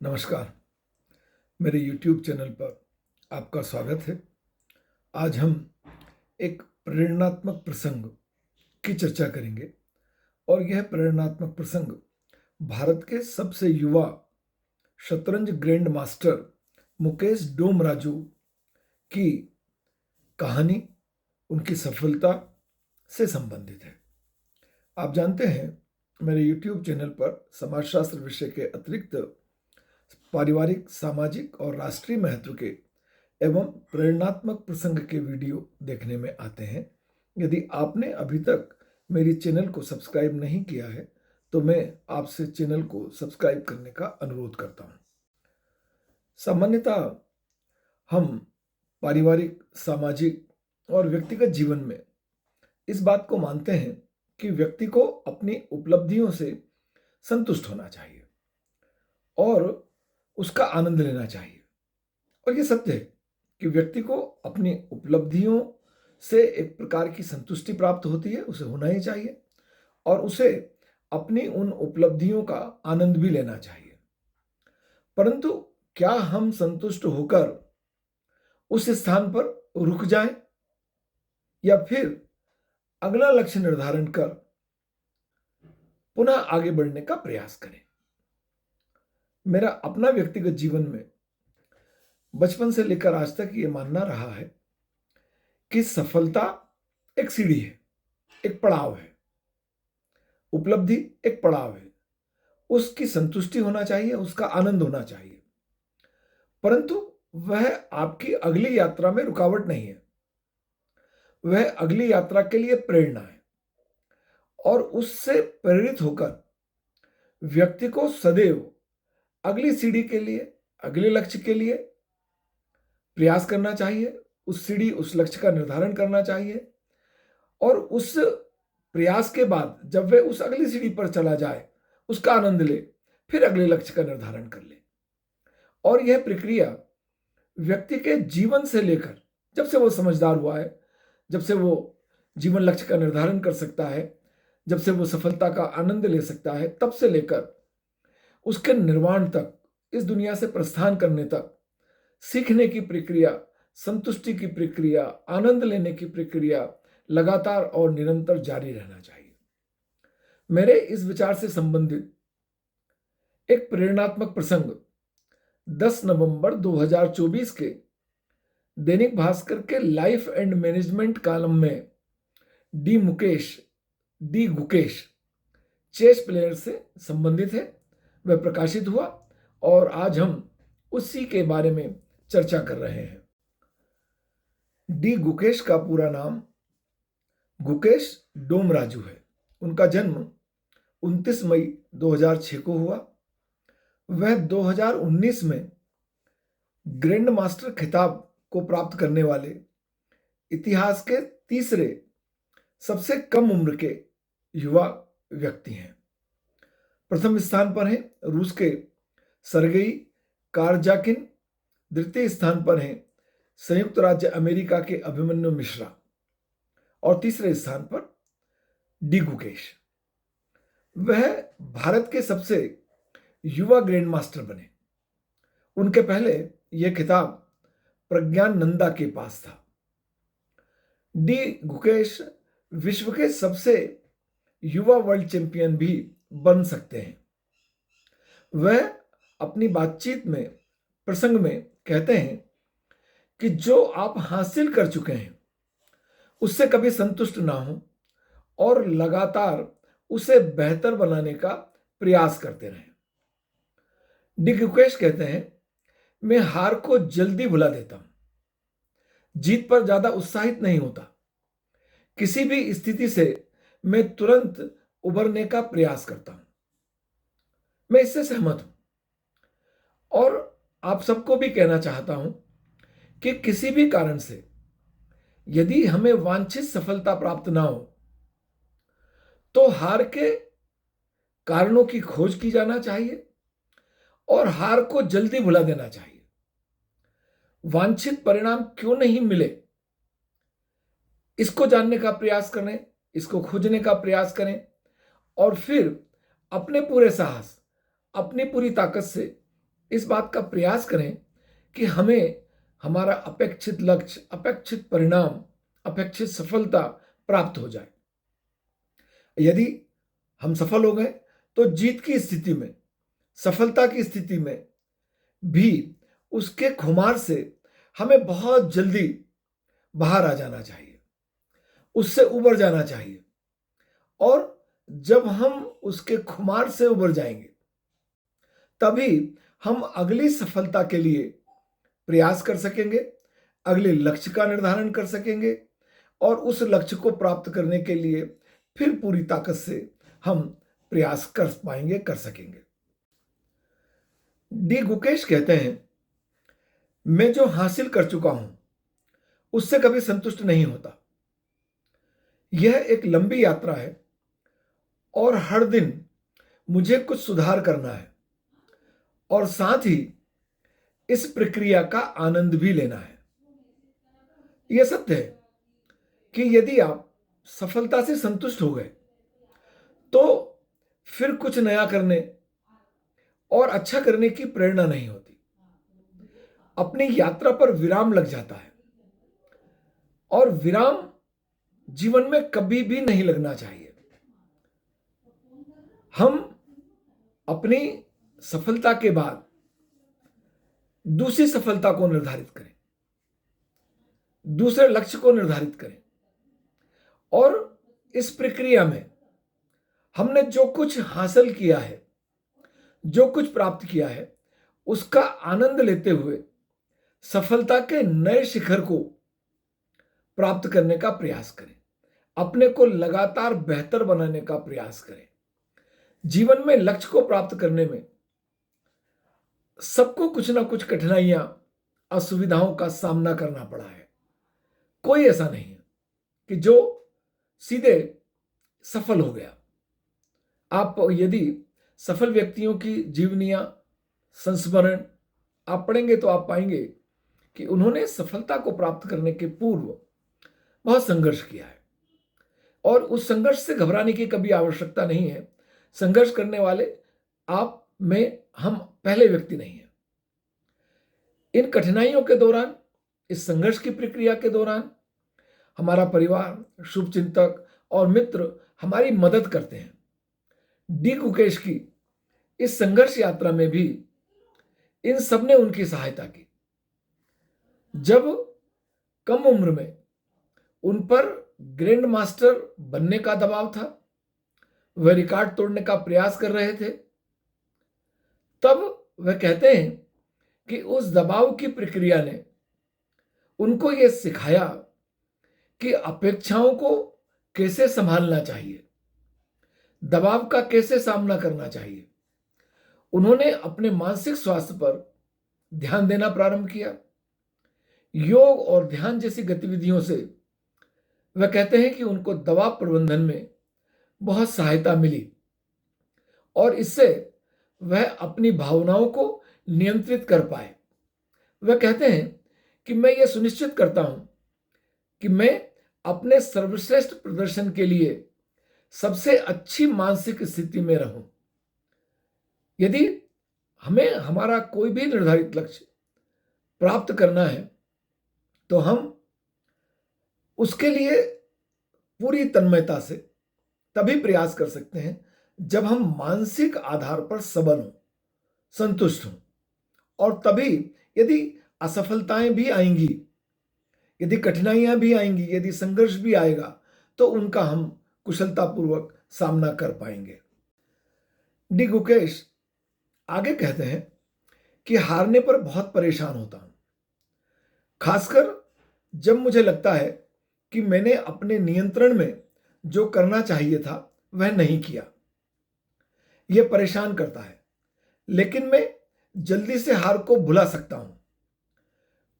नमस्कार। मेरे YouTube channel पर आपका स्वागत है। आज हम एक प्रेरणात्मक प्रसंग की चर्चा करेंगे और यह प्रेरणात्मक प्रसंग भारत के सबसे युवा शतरंज ग्रैंड मास्टर मुकेश डोमराजू की कहानी, उनकी सफलता से संबंधित है। आप जानते हैं, मेरे YouTube चैनल पर समाजशास्त्र विषय के अतिरिक्त पारिवारिक, सामाजिक और राष्ट्रीय महत्व के एवं प्रेरणात्मक प्रसंग के वीडियो देखने में आते हैं। यदि आपने अभी तक मेरी चैनल को सब्सक्राइब नहीं किया है तो मैं आपसे चैनल को सब्सक्राइब करने का अनुरोध करता हूं। सामान्यतः हम पारिवारिक, सामाजिक और व्यक्तिगत जीवन में इस बात को मानते हैं कि व्यक्ति को अपनी उपलब्धियों से संतुष्ट होना चाहिए और उसका आनंद लेना चाहिए। और ये सत्य है कि व्यक्ति को अपनी उपलब्धियों से एक प्रकार की संतुष्टि प्राप्त होती है, उसे होना ही चाहिए और उसे अपनी उन उपलब्धियों का आनंद भी लेना चाहिए। परंतु क्या हम संतुष्ट होकर उस स्थान पर रुक जाएं या फिर अगला लक्ष्य निर्धारण कर पुनः आगे बढ़ने का प्रयास करें? मेरा अपना व्यक्तिगत जीवन में बचपन से लेकर आज तक ये मानना रहा है कि सफलता एक सीढ़ी है, एक पड़ाव है। उपलब्धि एक पड़ाव है, उसकी संतुष्टि होना चाहिए, उसका आनंद होना चाहिए, परंतु वह आपकी अगली यात्रा में रुकावट नहीं है। वह अगली यात्रा के लिए प्रेरणा है और उससे प्रेरित होकर व्यक्ति को सदैव अगली सीढ़ी के लिए, अगले लक्ष्य के लिए प्रयास करना चाहिए। उस सीढ़ी, उस लक्ष्य का निर्धारण करना चाहिए और उस प्रयास के बाद जब वह उस अगली सीढ़ी पर चला जाए, उसका आनंद ले, फिर अगले लक्ष्य का निर्धारण कर ले। और यह प्रक्रिया व्यक्ति के जीवन से लेकर, जब से वो समझदार हुआ है, जब से वो जीवन लक्ष्य का निर्धारण कर सकता है, जब से वो सफलता का आनंद ले सकता है, तब से लेकर उसके निर्वाण तक, इस दुनिया से प्रस्थान करने तक सीखने की प्रक्रिया, संतुष्टि की प्रक्रिया, आनंद लेने की प्रक्रिया लगातार और निरंतर जारी रहना चाहिए। मेरे इस विचार से संबंधित एक प्रेरणात्मक प्रसंग 10 नवंबर 2024 के दैनिक भास्कर के लाइफ एंड मैनेजमेंट कॉलम में डी गुकेश चेस प्लेयर से संबंधित है। वह प्रकाशित हुआ और आज हम उसी के बारे में चर्चा कर रहे हैं। डी गुकेश का पूरा नाम गुकेश डोमराजू है। उनका जन्म 29 मई 2006 को हुआ। वह 2019 में ग्रैंड मास्टर खिताब को प्राप्त करने वाले इतिहास के तीसरे सबसे कम उम्र के युवा व्यक्ति हैं। प्रथम स्थान पर हैं रूस के सरगेई कारजाकिन, द्वितीय स्थान पर हैं संयुक्त राज्य अमेरिका के अभिमन्यु मिश्रा और तीसरे स्थान पर डी गुकेश। वह भारत के सबसे युवा ग्रैंड मास्टर बने। उनके पहले यह खिताब प्रज्ञान नंदा के पास था। डी गुकेश विश्व के सबसे युवा वर्ल्ड चैंपियन भी बन सकते हैं। वह अपनी बातचीत में, प्रसंग में कहते हैं कि जो आप हासिल कर चुके हैं उससे कभी संतुष्ट ना हो और लगातार उसे बेहतर बनाने का प्रयास करते रहें। डी गुकेश कहते हैं, मैं हार को जल्दी भुला देता हूं, जीत पर ज्यादा उत्साहित नहीं होता। किसी भी स्थिति से मैं तुरंत उबरने का प्रयास करता हूं। मैं इससे सहमत हूं और आप सबको भी कहना चाहता हूं कि किसी भी कारण से यदि हमें वांछित सफलता प्राप्त ना हो तो हार के कारणों की खोज की जाना चाहिए और हार को जल्दी भुला देना चाहिए। वांछित परिणाम क्यों नहीं मिले, इसको जानने का प्रयास करें, इसको खोजने का प्रयास करें और फिर अपने पूरे साहस, अपनी पूरी ताकत से इस बात का प्रयास करें कि हमें हमारा अपेक्षित लक्ष्य, अपेक्षित परिणाम, अपेक्षित सफलता प्राप्त हो जाए। यदि हम सफल हो गए तो जीत की स्थिति में, सफलता की स्थिति में भी उसके खुमार से हमें बहुत जल्दी बाहर आ जाना चाहिए, उससे उबर जाना चाहिए। और जब हम उसके खुमार से उबर जाएंगे तभी हम अगली सफलता के लिए प्रयास कर सकेंगे, अगले लक्ष्य का निर्धारण कर सकेंगे और उस लक्ष्य को प्राप्त करने के लिए फिर पूरी ताकत से हम प्रयास कर पाएंगे, कर सकेंगे। डी गुकेश कहते हैं, मैं जो हासिल कर चुका हूं उससे कभी संतुष्ट नहीं होता। यह एक लंबी यात्रा है और हर दिन मुझे कुछ सुधार करना है और साथ ही इस प्रक्रिया का आनंद भी लेना है। यह सत्य है कि यदि आप सफलता से संतुष्ट हो गए तो फिर कुछ नया करने और अच्छा करने की प्रेरणा नहीं होती। अपनी यात्रा पर विराम लग जाता है और विराम जीवन में कभी भी नहीं लगना चाहिए। हम अपनी सफलता के बाद दूसरी सफलता को निर्धारित करें, दूसरे लक्ष्य को निर्धारित करें और इस प्रक्रिया में हमने जो कुछ हासिल किया है, जो कुछ प्राप्त किया है, उसका आनंद लेते हुए सफलता के नए शिखर को प्राप्त करने का प्रयास करें, अपने को लगातार बेहतर बनाने का प्रयास करें। जीवन में लक्ष्य को प्राप्त करने में सबको कुछ ना कुछ कठिनाइयां, असुविधाओं का सामना करना पड़ा है। कोई ऐसा नहीं है कि जो सीधे सफल हो गया। आप यदि सफल व्यक्तियों की जीवनियां, संस्मरण आप पढ़ेंगे तो आप पाएंगे कि उन्होंने सफलता को प्राप्त करने के पूर्व बहुत संघर्ष किया है और उस संघर्ष से घबराने की कभी आवश्यकता नहीं है। संघर्ष करने वाले आप में हम पहले व्यक्ति नहीं हैं। इन कठिनाइयों के दौरान, इस संघर्ष की प्रक्रिया के दौरान हमारा परिवार, शुभचिंतक और मित्र हमारी मदद करते हैं। डी गुकेश की इस संघर्ष यात्रा में भी इन सब ने उनकी सहायता की। जब कम उम्र में उन पर ग्रैंड मास्टर बनने का दबाव था, वह रिकॉर्ड तोड़ने का प्रयास कर रहे थे, तब वह कहते हैं कि उस दबाव की प्रक्रिया ने उनको यह सिखाया कि अपेक्षाओं को कैसे संभालना चाहिए, दबाव का कैसे सामना करना चाहिए। उन्होंने अपने मानसिक स्वास्थ्य पर ध्यान देना प्रारंभ किया। योग और ध्यान जैसी गतिविधियों से वह कहते हैं कि उनको दबाव प्रबंधन में बहुत सहायता मिली और इससे वह अपनी भावनाओं को नियंत्रित कर पाए। वह कहते हैं कि मैं यह सुनिश्चित करता हूं कि मैं अपने सर्वश्रेष्ठ प्रदर्शन के लिए सबसे अच्छी मानसिक स्थिति में रहूं। यदि हमें हमारा कोई भी निर्धारित लक्ष्य प्राप्त करना है तो हम उसके लिए पूरी तन्मयता से तभी प्रयास कर सकते हैं जब हम मानसिक आधार पर सबल हों, संतुष्ट हों। और तभी यदि असफलताएं भी आएंगी, यदि कठिनाइयां भी आएंगी, यदि संघर्ष भी आएगा तो उनका हम कुशलतापूर्वक सामना कर पाएंगे। डी गुकेश आगे कहते हैं कि हारने पर बहुत परेशान होता हूं, खासकर जब मुझे लगता है कि मैंने अपने नियंत्रण में जो करना चाहिए था वह नहीं किया। यह परेशान करता है, लेकिन मैं जल्दी से हार को भुला सकता हूं।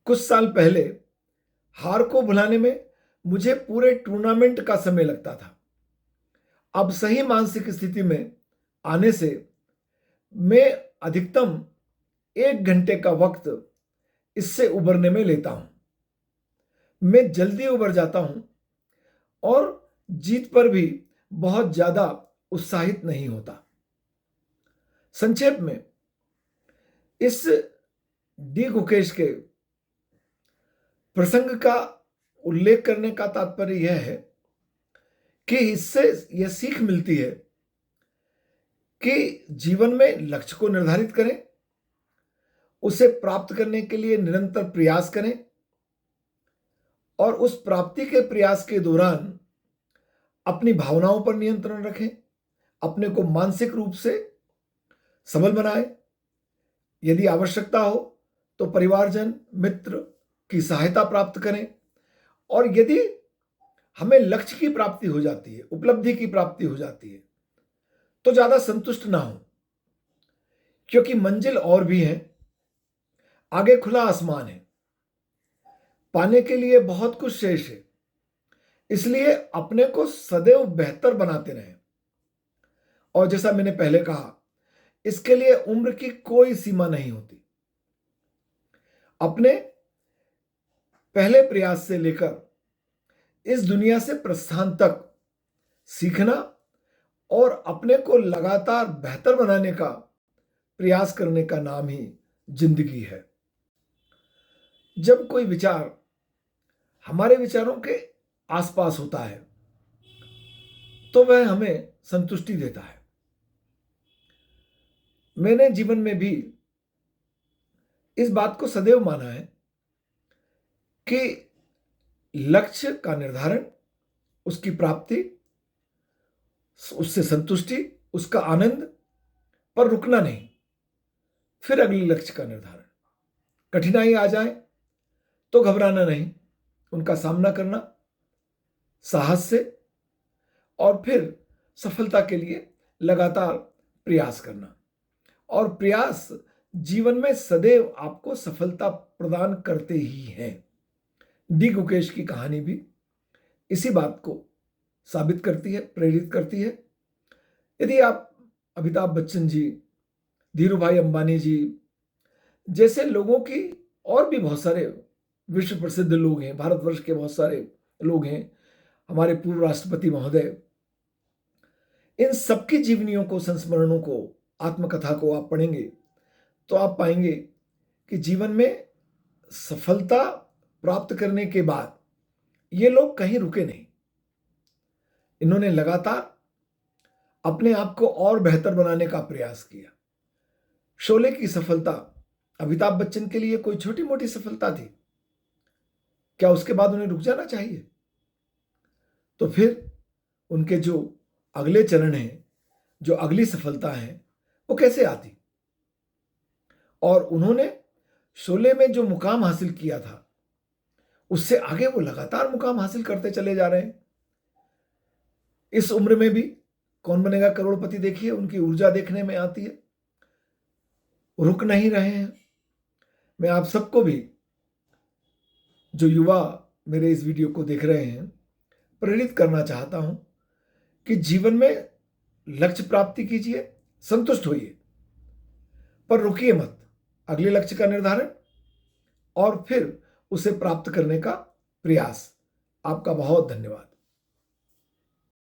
कुछ साल पहले हार को भुलाने में मुझे पूरे टूर्नामेंट का समय लगता था। अब सही मानसिक स्थिति में आने से मैं अधिकतम 1 घंटे का वक्त इससे उबरने में लेता हूं। मैं जल्दी उबर जाता हूं और जीत पर भी बहुत ज्यादा उत्साहित नहीं होता। संक्षेप में इस डी गुकेश के प्रसंग का उल्लेख करने का तात्पर्य यह है कि इससे यह सीख मिलती है कि जीवन में लक्ष्य को निर्धारित करें, उसे प्राप्त करने के लिए निरंतर प्रयास करें और उस प्राप्ति के प्रयास के दौरान अपनी भावनाओं पर नियंत्रण रखें, अपने को मानसिक रूप से सबल बनाएं। यदि आवश्यकता हो तो परिवारजन, मित्र की सहायता प्राप्त करें और यदि हमें लक्ष्य की प्राप्ति हो जाती है, उपलब्धि की प्राप्ति हो जाती है, तो ज्यादा संतुष्ट ना हो, क्योंकि मंजिल और भी है, आगे खुला आसमान है, पाने के लिए बहुत कुछ शेष है। इसलिए अपने को सदैव बेहतर बनाते रहें। और जैसा मैंने पहले कहा, इसके लिए उम्र की कोई सीमा नहीं होती। अपने पहले प्रयास से लेकर इस दुनिया से प्रस्थान तक सीखना और अपने को लगातार बेहतर बनाने का प्रयास करने का नाम ही जिंदगी है। जब कोई विचार हमारे विचारों के आसपास होता है तो वह हमें संतुष्टि देता है। मैंने जीवन में भी इस बात को सदैव माना है कि लक्ष्य का निर्धारण, उसकी प्राप्ति, उससे संतुष्टि, उसका आनंद, पर रुकना नहीं, फिर अगले लक्ष्य का निर्धारण। कठिनाई आ जाए तो घबराना नहीं, उनका सामना करना साहस से और फिर सफलता के लिए लगातार प्रयास करना। और प्रयास जीवन में सदैव आपको सफलता प्रदान करते ही हैं। डी गुकेश की कहानी भी इसी बात को साबित करती है, प्रेरित करती है। यदि आप अमिताभ बच्चन जी, धीरू भाई अंबानी जी जैसे लोगों की, और भी बहुत सारे विश्व प्रसिद्ध लोग हैं, भारतवर्ष के बहुत सारे लोग हैं, हमारे पूर्व राष्ट्रपति महोदय, इन सबकी जीवनियों को, संस्मरणों को, आत्मकथा को आप पढ़ेंगे तो आप पाएंगे कि जीवन में सफलता प्राप्त करने के बाद ये लोग कहीं रुके नहीं। इन्होंने लगातार अपने आप को और बेहतर बनाने का प्रयास किया। शोले की सफलता अमिताभ बच्चन के लिए कोई छोटी मोटी सफलता थी क्या? उसके बाद उन्हें रुक जाना चाहिए? तो फिर उनके जो अगले चरण हैं, जो अगली सफलता है, वो कैसे आती? और उन्होंने शोले में जो मुकाम हासिल किया था उससे आगे वो लगातार मुकाम हासिल करते चले जा रहे हैं। इस उम्र में भी कौन बनेगा करोड़पति देखिए, उनकी ऊर्जा देखने में आती है, रुक नहीं रहे हैं। मैं आप सबको भी, जो युवा मेरे इस वीडियो को देख रहे हैं, प्रेरित करना चाहता हूं कि जीवन में लक्ष्य प्राप्ति कीजिए, संतुष्ट होइए, पर रुकिए मत। अगले लक्ष्य का निर्धारण और फिर उसे प्राप्त करने का प्रयास। आपका बहुत धन्यवाद।